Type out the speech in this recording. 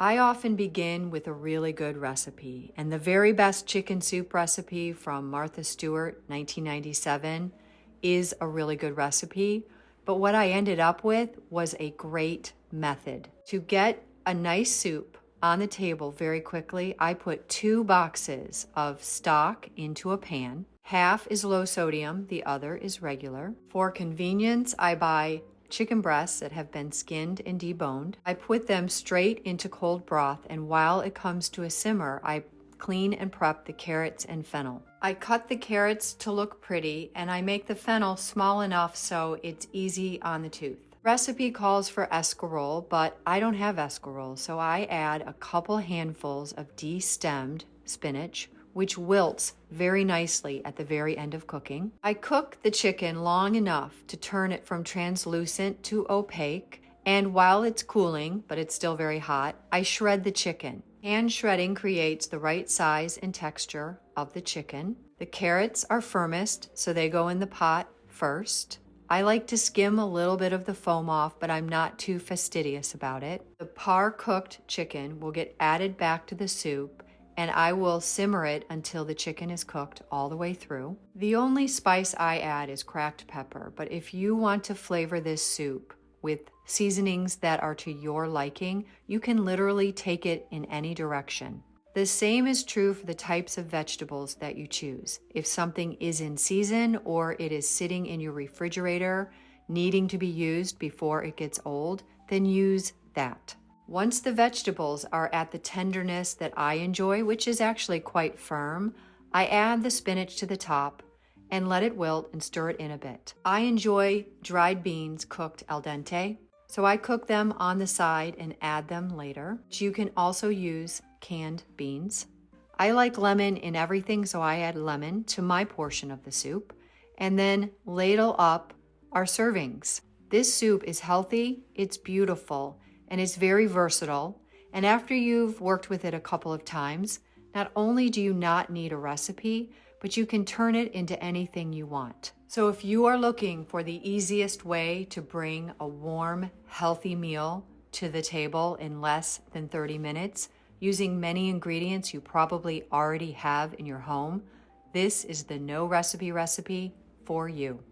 I often begin with a really good recipe, and the very best chicken soup recipe from Martha Stewart, 1997, is a really good recipe. But what I ended up with was a great method. To get a nice soup on the table very quickly, I put 2 boxes of stock into a pan. Half is low sodium, the other is regular. For convenience, I buy chicken breasts that have been skinned and deboned. I put them straight into cold broth, and while it comes to a simmer, I clean and prep the carrots and fennel. I cut the carrots to look pretty, and I make the fennel small enough so it's easy on the tooth. Recipe calls for escarole, but I don't have escarole, so I add a couple handfuls of de-stemmed spinach, which wilts very nicely at the very end of cooking. I cook the chicken long enough to turn it from translucent to opaque, and while it's cooling, but it's still very hot, I shred the chicken. Hand shredding creates the right size and texture of the chicken. The carrots are firmest, so they go in the pot first. I like to skim a little bit of the foam off, but I'm not too fastidious about it. The par-cooked chicken will get added back to the soup, and I will simmer it until the chicken is cooked all the way through. The only spice I add is cracked pepper, but if you want to flavor this soup with seasonings that are to your liking, you can literally take it in any direction. The same is true for the types of vegetables that you choose. If something is in season or it is sitting in your refrigerator, needing to be used before it gets old, then use that. Once the vegetables are at the tenderness that I enjoy, which is actually quite firm, I add the spinach to the top and let it wilt and stir it in a bit. I enjoy dried beans cooked al dente, so I cook them on the side and add them later. You can also use canned beans. I like lemon in everything, so I add lemon to my portion of the soup, and then ladle up our servings. This soup is healthy, it's beautiful, and it's very versatile. And after you've worked with it a couple of times, not only do you not need a recipe, but you can turn it into anything you want. So if you are looking for the easiest way to bring a warm, healthy meal to the table in less than 30 minutes, using many ingredients you probably already have in your home, this is the No Recipe recipe for you.